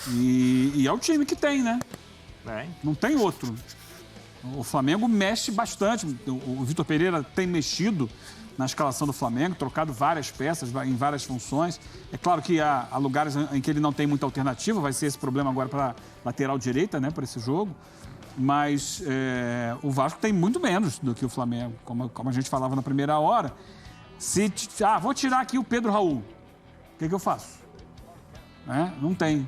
E é o time que tem, né? É. Não tem outro. O Flamengo mexe bastante. O Vitor Pereira tem mexido na escalação do Flamengo, trocado várias peças em várias funções. É claro que há lugares em que ele não tem muita alternativa, vai ser esse problema agora para lateral direita, né, para esse jogo. Mas o Vasco tem muito menos do que o Flamengo, como a gente falava na primeira hora. Vou tirar aqui o Pedro Raul, o que eu faço? Não tem.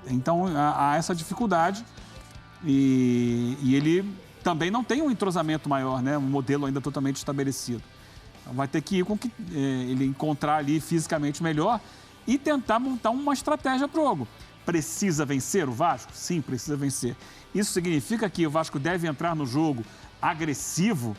Então há essa dificuldade e ele também não tem um entrosamento maior, né? Um modelo ainda totalmente estabelecido. Então vai ter que ir com que ele encontrar ali fisicamente melhor e tentar montar uma estratégia para o jogo. Precisa vencer o Vasco? Sim, precisa vencer. Isso significa que o Vasco deve entrar no jogo agressivo,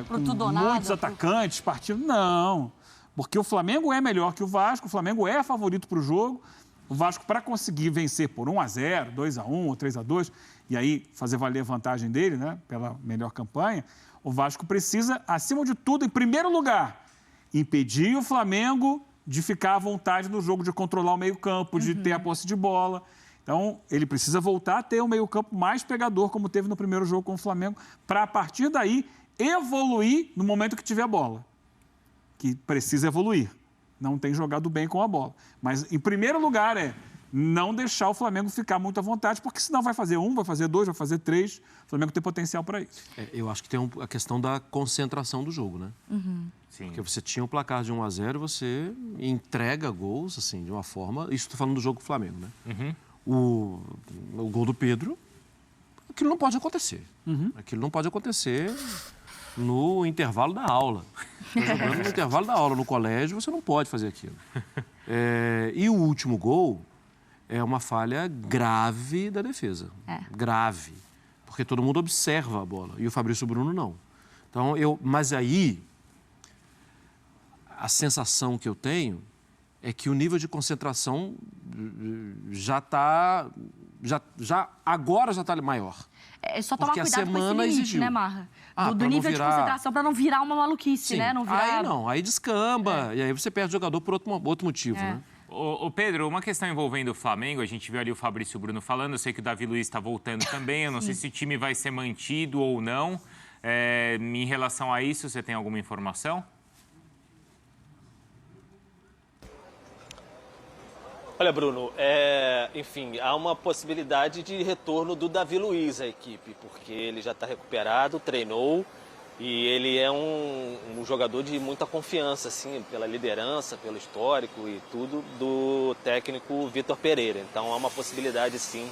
com muitos atacantes partindo? Não, porque o Flamengo é melhor que o Vasco, o Flamengo é favorito para o jogo. O Vasco, para conseguir vencer por 1-0, 2-1 ou 3-2, e aí fazer valer a vantagem dele, né, pela melhor campanha, o Vasco precisa, acima de tudo, em primeiro lugar, impedir o Flamengo de ficar à vontade no jogo, de controlar o meio-campo, de ter a posse de bola. Então, ele precisa voltar a ter um meio-campo mais pegador, como teve no primeiro jogo com o Flamengo, para, a partir daí, evoluir no momento que tiver a bola. Que precisa evoluir. Não tem jogado bem com a bola. Mas, em primeiro lugar, não deixar o Flamengo ficar muito à vontade, porque senão vai fazer 1, vai fazer 2, vai fazer 3. O Flamengo tem potencial para isso. Eu acho que tem a questão da concentração do jogo, né? Sim. Porque você tinha um placar de 1-0, você entrega gols, assim, de uma forma... Isso estou falando do jogo do Flamengo, né? O gol do Pedro, aquilo não pode acontecer. Aquilo não pode acontecer no intervalo da aula. Jogando no intervalo da aula, no colégio, você não pode fazer aquilo. E o último gol é uma falha grave da defesa. Grave. Porque todo mundo observa a bola. E o Fabrício Bruno não. Então, mas aí, a sensação que eu tenho é que o nível de concentração agora já está maior. É só tomar Porque cuidado com esse limite, exigiu. né, Marra? Do nível de concentração, para não virar uma maluquice, Sim. né? Não virar... Aí descamba. E aí você perde o jogador por outro motivo, né? Ô Pedro, uma questão envolvendo o Flamengo, a gente viu ali o Fabrício Bruno falando, eu sei que o Davi Luiz está voltando também, eu não sei se o time vai ser mantido ou não. Em relação a isso, você tem alguma informação? Olha, Bruno, enfim, há uma possibilidade de retorno do Davi Luiz à equipe, porque ele já está recuperado, treinou e ele é um jogador de muita confiança, assim, pela liderança, pelo histórico e tudo do técnico Vitor Pereira. Então há uma possibilidade, sim,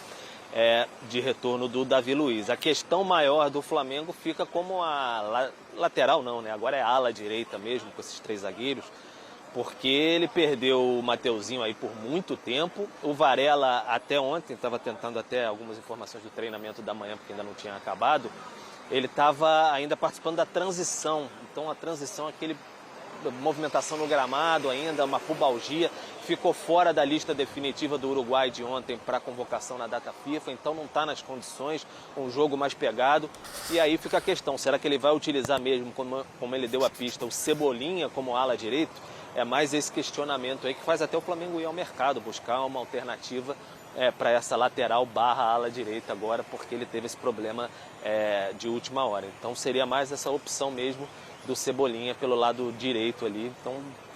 de retorno do Davi Luiz. A questão maior do Flamengo fica como a lateral, não, né? Agora é a ala direita mesmo, com esses 3 zagueiros. Porque ele perdeu o Mateuzinho aí por muito tempo. O Varela até ontem, estava tentando até algumas informações do treinamento da manhã, porque ainda não tinha acabado, ele estava ainda participando da transição. Então a transição, aquele movimentação no gramado ainda, uma pubalgia, ficou fora da lista definitiva do Uruguai de ontem para convocação na data FIFA, então não está nas condições, um jogo mais pegado. E aí fica a questão, será que ele vai utilizar mesmo, como ele deu a pista, o Cebolinha como ala direito? É mais esse questionamento aí que faz até o Flamengo ir ao mercado, buscar uma alternativa para essa lateral / ala direita agora, porque ele teve esse problema de última hora. Então seria mais essa opção mesmo do Cebolinha pelo lado direito ali. Então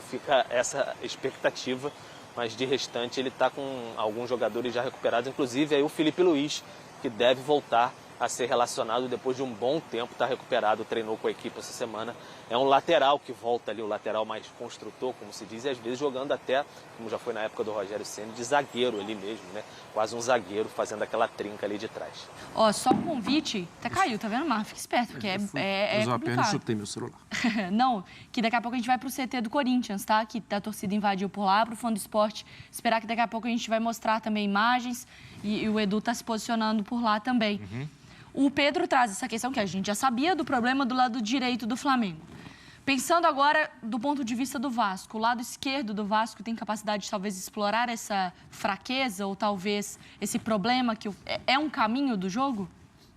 fica essa expectativa, mas de restante ele está com alguns jogadores já recuperados, inclusive aí o Felipe Luiz, que deve voltar a ser relacionado depois de um bom tempo, está recuperado, treinou com a equipe essa semana. É um lateral que volta ali, o lateral mais construtor, como se diz, e às vezes jogando até, como já foi na época do Rogério Ceni, de zagueiro ali mesmo, né? Quase um zagueiro fazendo aquela trinca ali de trás. Só um convite, até caiu, tá vendo, Marra? Fica esperto, porque é usou a perna e complicado. chutei meu celular. Não, que daqui a pouco a gente vai pro CT do Corinthians, tá? Que a torcida invadiu por lá, pro Fã do Esporte. Esperar que daqui a pouco a gente vai mostrar também imagens e o Edu tá se posicionando por lá também. O Pedro traz essa questão que a gente já sabia do problema do lado direito do Flamengo. Pensando agora do ponto de vista do Vasco, o lado esquerdo do Vasco tem capacidade de talvez explorar essa fraqueza ou talvez esse problema que é um caminho do jogo?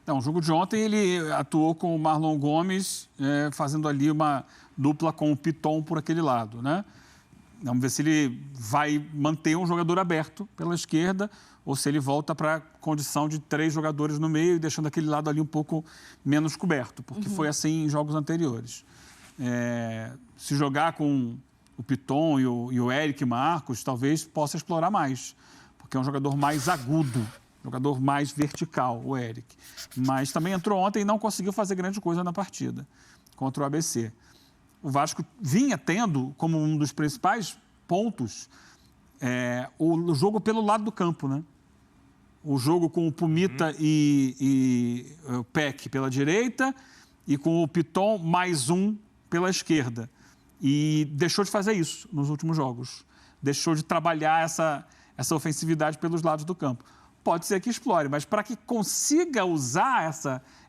Então, o jogo de ontem ele atuou com o Marlon Gomes, fazendo ali uma dupla com o Piton por aquele lado, né? Vamos ver se ele vai manter um jogador aberto pela esquerda ou se ele volta para a condição de 3 jogadores no meio, deixando aquele lado ali um pouco menos coberto, porque foi assim em jogos anteriores. Se jogar com o Piton e o Eric Marcos, talvez possa explorar mais, porque é um jogador mais agudo, jogador mais vertical, o Eric. Mas também entrou ontem e não conseguiu fazer grande coisa na partida contra o ABC. O Vasco vinha tendo como um dos principais pontos o jogo pelo lado do campo, né? O jogo com o Pumita e o Peck pela direita e com o Piton mais um pela esquerda. E deixou de fazer isso nos últimos jogos. Deixou de trabalhar essa ofensividade pelos lados do campo. Pode ser que explore, mas para que consiga usar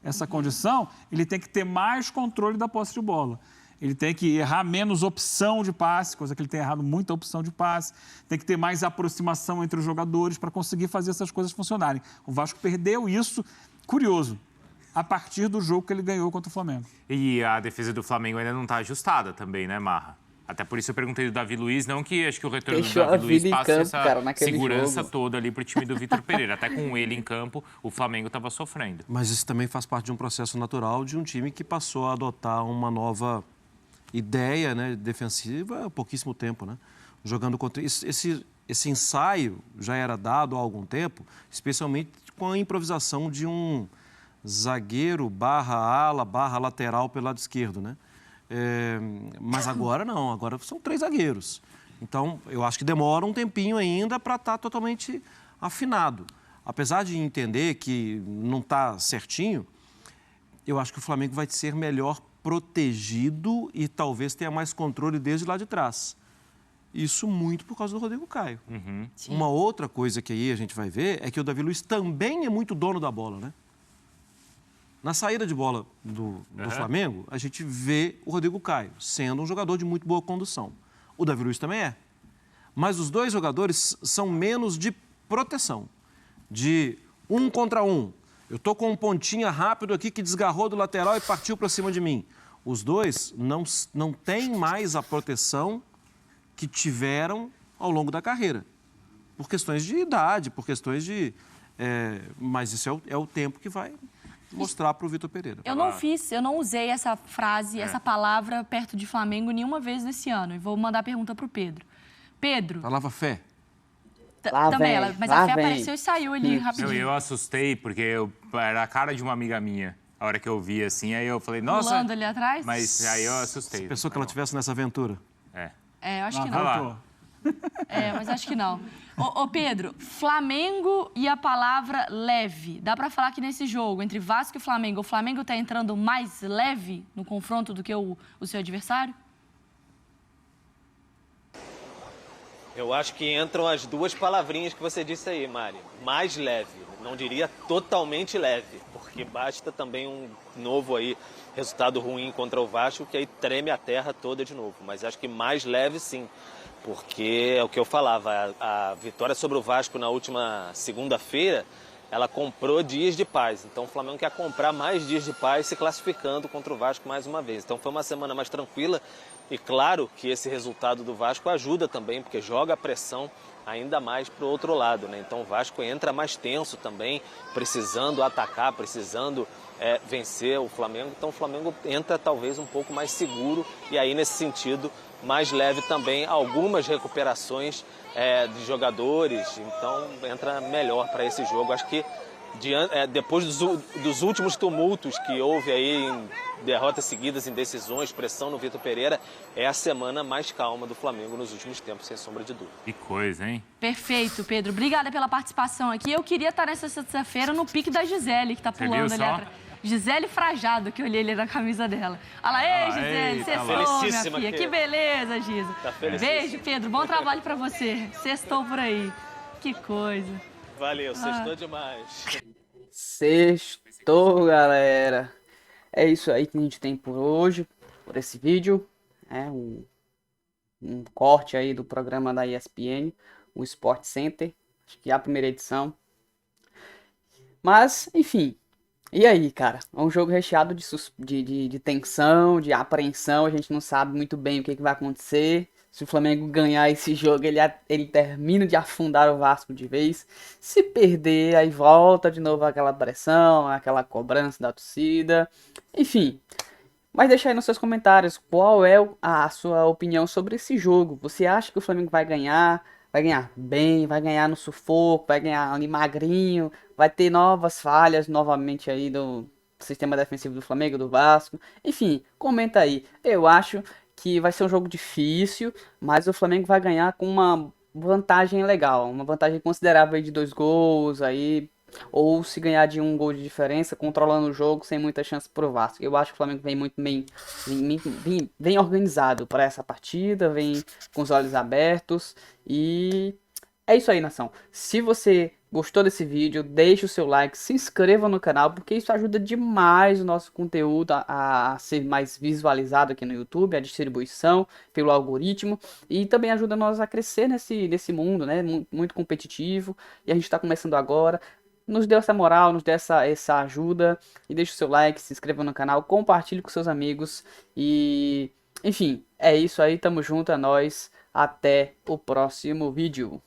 essa condição, ele tem que ter mais controle da posse de bola. Ele tem que errar menos opção de passe, coisa que ele tem errado muita opção de passe. Tem que ter mais aproximação entre os jogadores para conseguir fazer essas coisas funcionarem. O Vasco perdeu isso, curioso, a partir do jogo que ele ganhou contra o Flamengo. E a defesa do Flamengo ainda não está ajustada também, né, Marra? Até por isso eu perguntei do Davi Luiz, não que acho que o retorno do Davi Luiz passe essa segurança toda ali para o time do Vitor Pereira. Até com ele em campo, o Flamengo estava sofrendo. Mas isso também faz parte de um processo natural de um time que passou a adotar uma nova ideia, né, defensiva há pouquíssimo tempo, né? Jogando contra... Esse ensaio já era dado há algum tempo, especialmente com a improvisação de um zagueiro barra ala, barra lateral pelo lado esquerdo, né? Mas agora não, agora são 3 zagueiros. Então, eu acho que demora um tempinho ainda para estar totalmente afinado. Apesar de entender que não está certinho, eu acho que o Flamengo vai ser melhor protegido e talvez tenha mais controle desde lá de trás. Isso muito por causa do Rodrigo Caio. Uma outra coisa que aí a gente vai ver é que o Davi Luiz também é muito dono da bola, né? Na saída de bola do Flamengo, a gente vê o Rodrigo Caio sendo um jogador de muito boa condução. O Davi Luiz também é. Mas os 2 jogadores são menos de proteção, de 1 contra 1. Eu estou com um pontinha rápido aqui que desgarrou do lateral e partiu para cima de mim. Os 2 não têm mais a proteção que tiveram ao longo da carreira. Por questões de idade, por questões de... mas isso é o tempo que vai mostrar para o Vitor Pereira. Eu não usei essa frase, essa palavra perto de Flamengo nenhuma vez nesse ano. E vou mandar a pergunta para o Pedro. Pedro... Palavra fé. Também, mas a fé apareceu e saiu ali rapidinho. Eu assustei, porque era a cara de uma amiga minha. A hora que eu vi assim, aí eu falei, nossa... Pulando ali atrás? Mas aí eu assustei. Você pensou que ela estivesse nessa aventura? Eu acho que não. Mas acho que não. Ô Pedro, Flamengo e a palavra leve. Dá pra falar que nesse jogo, entre Vasco e Flamengo, o Flamengo tá entrando mais leve no confronto do que o seu adversário? Eu acho que entram as 2 palavrinhas que você disse aí, Mari. Mais leve. Não diria totalmente leve, porque basta também um novo aí resultado ruim contra o Vasco, que aí treme a terra toda de novo. Mas acho que mais leve sim, porque é o que eu falava, a vitória sobre o Vasco na última segunda-feira, ela comprou dias de paz. Então o Flamengo quer comprar mais dias de paz se classificando contra o Vasco mais uma vez. Então foi uma semana mais tranquila e claro que esse resultado do Vasco ajuda também, porque joga a pressão ainda mais para o outro lado, né? Então o Vasco entra mais tenso também, precisando atacar, precisando vencer o Flamengo. Então o Flamengo entra talvez um pouco mais seguro e aí nesse sentido mais leve também, algumas recuperações de jogadores, então entra melhor para esse jogo. Acho que depois dos últimos tumultos que houve aí em derrotas seguidas, em decisões, pressão no Vitor Pereira, é a semana mais calma do Flamengo nos últimos tempos, sem sombra de dúvida. Que coisa, hein? Perfeito, Pedro. Obrigada pela participação aqui. Eu queria estar nessa sexta-feira no pique da Gisele, que está pulando ali atrás. Gisele Frajado, que eu olhei ali na camisa dela. Olha lá, ei, Gisele, sextou, minha filha. Que beleza, Gisa. Tá beijo, Pedro. Bom trabalho pra você. Sextou por aí. Que coisa. Valeu, sextou demais. Sextou, galera. É isso aí que a gente tem por hoje, por esse vídeo. Um corte aí do programa da ESPN, o Sport Center. Acho que é a primeira edição. Mas, enfim... E aí, cara? É um jogo recheado de tensão, de apreensão. A gente não sabe muito bem o que vai acontecer. Se o Flamengo ganhar esse jogo, ele termina de afundar o Vasco de vez. Se perder, aí volta de novo aquela pressão, aquela cobrança da torcida. Enfim, mas deixa aí nos seus comentários qual é a sua opinião sobre esse jogo. Você acha que o Flamengo vai ganhar? Vai ganhar bem? Vai ganhar no sufoco? Vai ganhar ali magrinho? Vai ter novas falhas novamente aí do sistema defensivo do Flamengo, do Vasco? Enfim, comenta aí. Eu acho que vai ser um jogo difícil, mas o Flamengo vai ganhar com uma vantagem legal, uma vantagem considerável aí de 2 gols aí, ou se ganhar de 1 gol de diferença, controlando o jogo sem muita chance pro Vasco. Eu acho que o Flamengo vem muito bem organizado para essa partida, vem com os olhos abertos e é isso aí, nação. Se você gostou desse vídeo, deixe o seu like, se inscreva no canal, porque isso ajuda demais o nosso conteúdo a ser mais visualizado aqui no YouTube, a distribuição pelo algoritmo, e também ajuda nós a crescer nesse mundo, né, muito competitivo, e a gente está começando agora. Nos dê essa moral, nos dê essa ajuda, e deixe o seu like, se inscreva no canal, compartilhe com seus amigos, e enfim, é isso aí, tamo junto, é nóis, até o próximo vídeo.